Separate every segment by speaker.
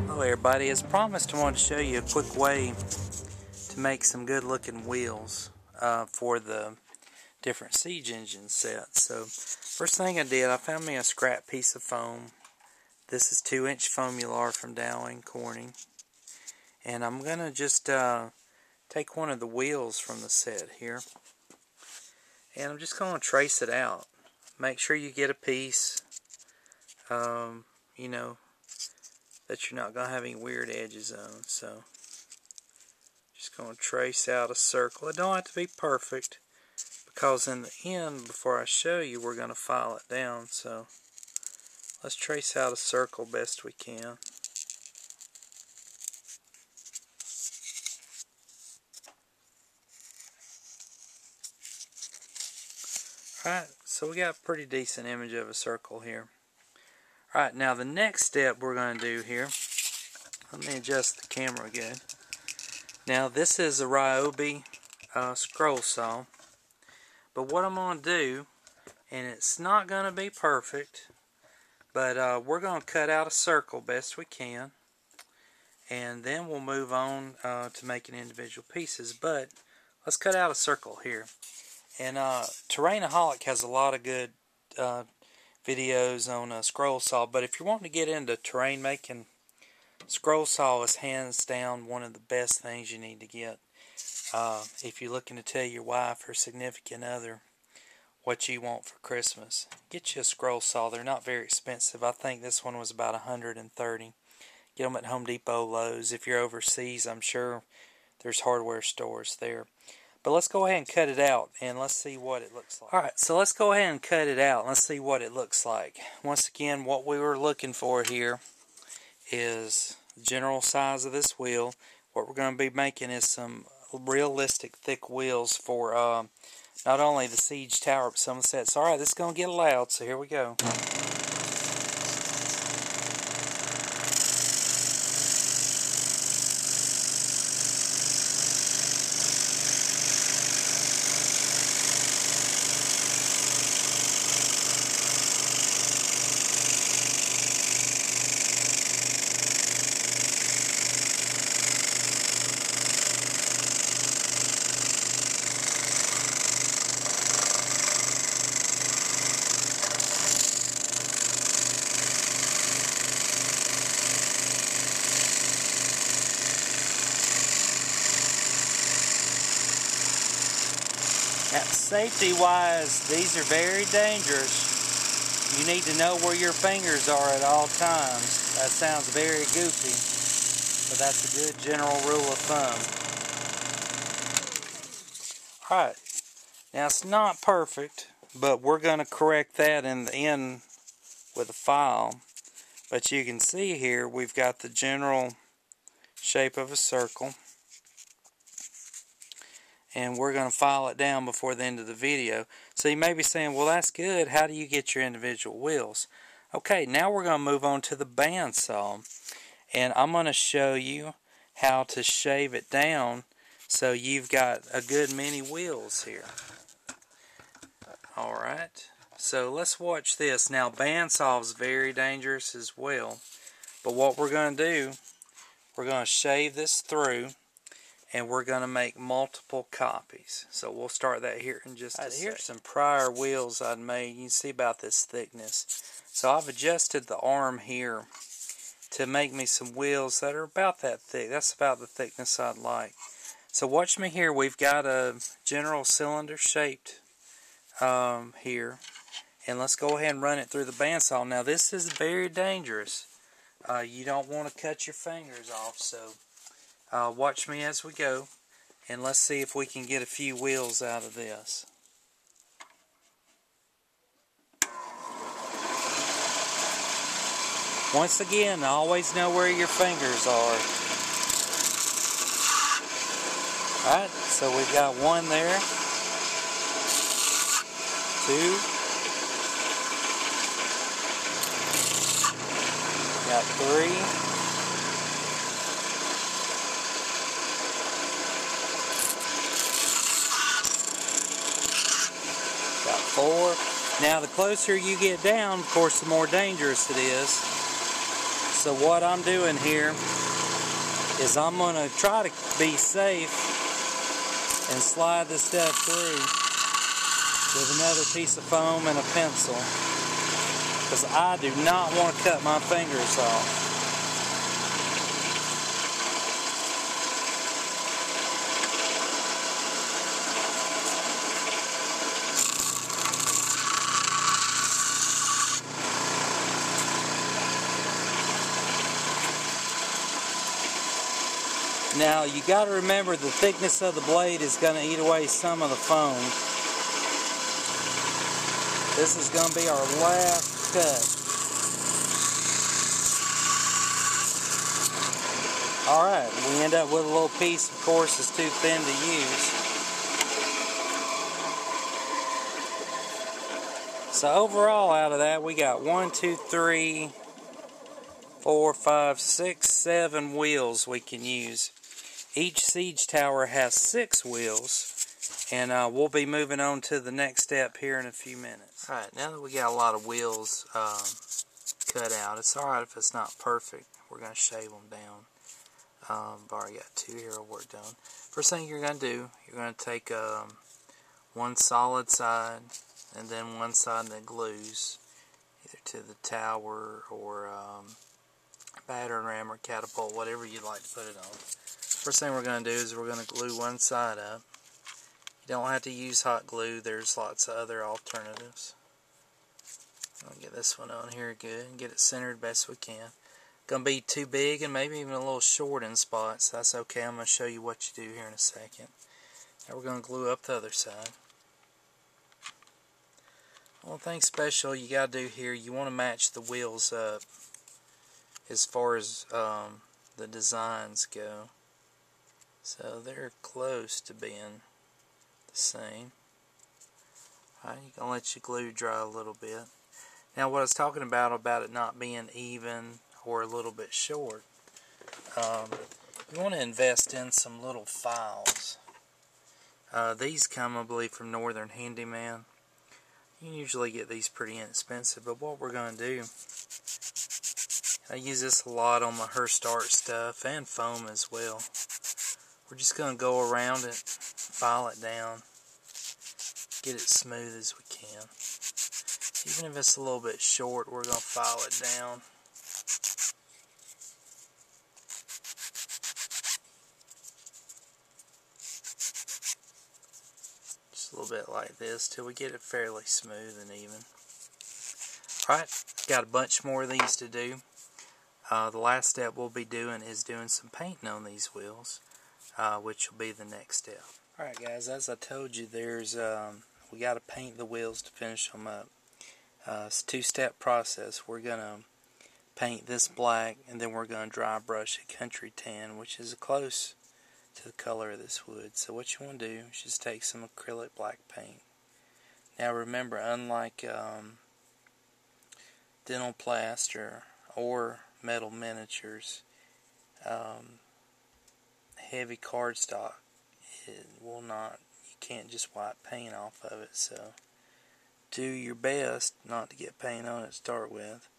Speaker 1: Hello everybody, as promised I wanted to show you a quick way to make some good looking wheels for the different siege engine sets. So first thing I did, I found me a scrap piece of foam. This is 2-inch foamular from Dowling Corning, and I'm going to just take one of the wheels from the set here, and I'm just going to trace it out. Make sure you get a piece, you know, that you're not going to have any weird edges on. So just going to trace out a circle. It don't have to be perfect, because in the end, before I show you, we're going to file it down. So let's trace out a circle best we can. Alright, so we got a pretty decent image of a circle here. Alright, now the next step we're going to do here, let me adjust the camera again. Now this is a Ryobi scroll saw, but what I'm going to do, and it's not going to be perfect, but we're going to cut out a circle best we can, and then we'll move on to making individual pieces. But let's cut out a circle here. And Terrainaholic has a lot of good videos on a scroll saw, but if you're wanting to get into terrain making, scroll saw is hands down one of the best things you need to get. If you're looking to tell your wife or significant other what you want for Christmas, get you a scroll saw. They're not very expensive. I think this one was about $130. Get them at Home Depot, Lowe's. If you're overseas, I'm sure there's hardware stores there. But let's go ahead and cut it out, and let's see what it looks like. Alright, so let's go ahead and cut it out. Let's see what it looks like. Once again, what we were looking for here is the general size of this wheel. What we're going to be making is some realistic thick wheels for not only the Siege Tower, but some of the sets. Alright, this is going to get loud, so here we go. Now, safety-wise, these are very dangerous. You need to know where your fingers are at all times. That sounds very goofy, but that's a good general rule of thumb. Alright, now it's not perfect, but we're going to correct that in the end with a file. But you can see here, we've got the general shape of a circle, and we're going to file it down before the end of the video. So you may be saying, well, that's good. How do you get your individual wheels? Okay, now we're going to move on to the bandsaw, and I'm going to show you how to shave it down so you've got a good many wheels here. Alright, so let's watch this. Now, bandsaw is very dangerous as well, but what we're going to do, we're going to shave this through, and we're going to make multiple copies. So we'll start that here in just a second. Here's some prior wheels I'd made. You can see about this thickness. So I've adjusted the arm here to make me some wheels that are about that thick. That's about the thickness I'd like. So watch me here. We've got a general cylinder shaped here. And let's go ahead and run it through the bandsaw. Now this is very dangerous. You don't want to cut your fingers off, so watch me as we go, and let's see if we can get a few wheels out of this. Once again, always know where your fingers are. Alright, so we've got one there, two, got three, got 4. Now the closer you get down, of course, the more dangerous it is. So what I'm doing here is I'm going to try to be safe and slide this stuff through with another piece of foam and a pencil, because I do not want to cut my fingers off. Now you got to remember the thickness of the blade is going to eat away some of the foam. This is going to be our last cut. Alright, we end up with a little piece, of course, that's too thin to use. So overall out of that we got 1, 2, 3, 4, 5, 6, 7 wheels we can use. Each siege tower has 6 wheels, and we'll be moving on to the next step here in a few minutes. Alright, now that we got a lot of wheels cut out, it's alright if it's not perfect. We're going to shave them down. I've already got 2 here of work done. First thing you're going to do, you're going to take one solid side and then one side that glues either to the tower or battering ram or catapult, whatever you'd like to put it on. First thing we're going to do is we're going to glue one side up. You don't have to use hot glue. There's lots of other alternatives. I'll get this one on here good and get it centered best we can. Going to be too big and maybe even a little short in spots. That's okay. I'm going to show you what you do here in a second. Now we're going to glue up the other side. One thing special you got to do here, you want to match the wheels up as far as the designs go. So they're close to being the same. Alright, you can let your glue dry a little bit. Now what I was talking about it not being even or a little bit short, you want to invest in some little files. These come, I believe, from Northern Handyman. You can usually get these pretty inexpensive, but what we're going to do, I use this a lot on my Hurst Art stuff and foam as well. We're just going to go around it, file it down, get it smooth as we can. Even if it's a little bit short, we're going to file it down. Just a little bit like this till we get it fairly smooth and even. Alright, got a bunch more of these to do. The last step we'll be doing is doing some painting on these wheels, which will be the next step. Alright guys, as I told you, there's we got to paint the wheels to finish them up. It's a 2-step process. We're going to paint this black, and then we're going to dry brush a country tan, which is close to the color of this wood. So what you want to do is just take some acrylic black paint. Now remember, unlike dental plaster or metal miniatures, heavy cardstock, it will not, you can't just wipe paint off of it. So do your best not to get paint on it to start with.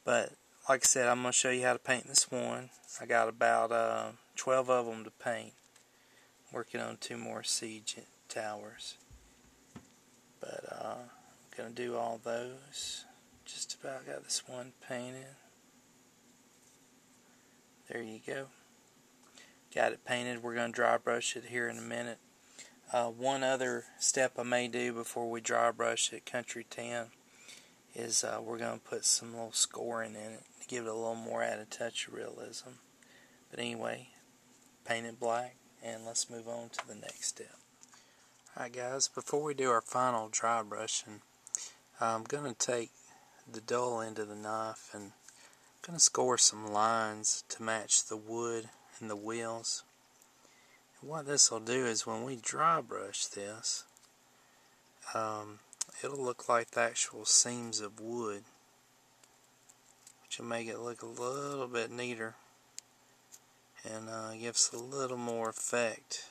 Speaker 1: But like I said, I'm going to show you how to paint this one. I got about 12 of them to paint. Working on 2 more siege towers. But I'm going to do all those. Just about got this one painted. There you go. Got it painted. We're going to dry brush it here in a minute. One other step I may do before we dry brush it, country tan, is we're going to put some little scoring in it to give it a little more added touch of realism. But anyway, paint it black, and let's move on to the next step. Alright guys, before we do our final dry brushing, I'm going to take the dull end of the knife and I'm going to score some lines to match the wood and the wheels. And what this will do is when we dry brush this, it'll look like the actual seams of wood, which will make it look a little bit neater and gives a little more effect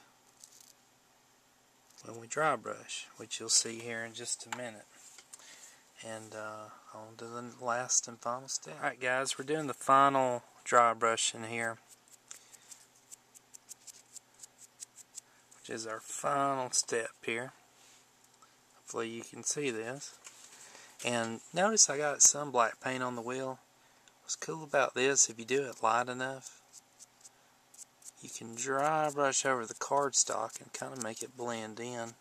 Speaker 1: when we dry brush, which you'll see here in just a minute. And on to the last and final step. Alright guys, we're doing the final dry brushing here, which is our final step here. Hopefully you can see this. And notice I got some black paint on the wheel. What's cool about this, if you do it light enough, you can dry brush over the cardstock and kind of make it blend in,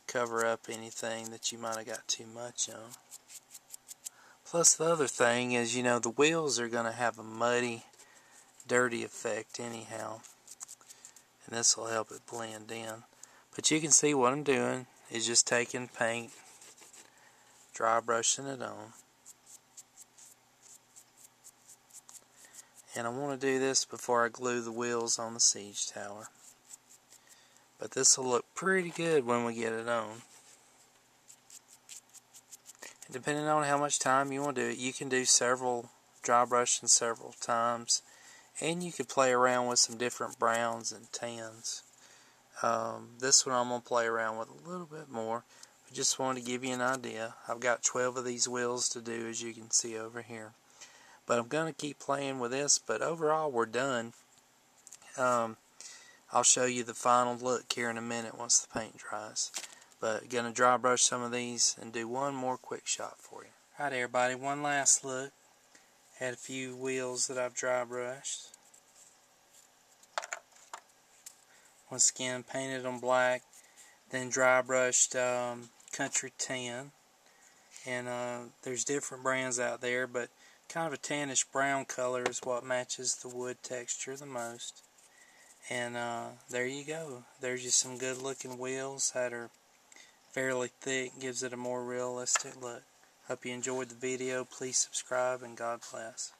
Speaker 1: cover up anything that you might have got too much on. Plus the other thing is, you know, the wheels are going to have a muddy, dirty effect anyhow, and this will help it blend in. But you can see what I'm doing is just taking paint, dry brushing it on. And I want to do this before I glue the wheels on the siege tower. But this will look pretty good when we get it on. And depending on how much time you want to do it, you can do several dry brushing several times. And you could play around with some different browns and tans. This one I'm going to play around with a little bit more. I just wanted to give you an idea. I've got 12 of these wheels to do, as you can see over here. But I'm going to keep playing with this, but overall we're done. I'll show you the final look here in a minute once the paint dries. But going to dry brush some of these and do one more quick shot for you. Alright everybody, one last look at a few wheels that I've dry brushed. Once again, painted them black, then dry brushed country tan. And there's different brands out there, but kind of a tannish brown color is what matches the wood texture the most. And there you go. There's just some good looking wheels that are fairly thick, gives it a more realistic look. Hope you enjoyed the video. Please subscribe and God bless.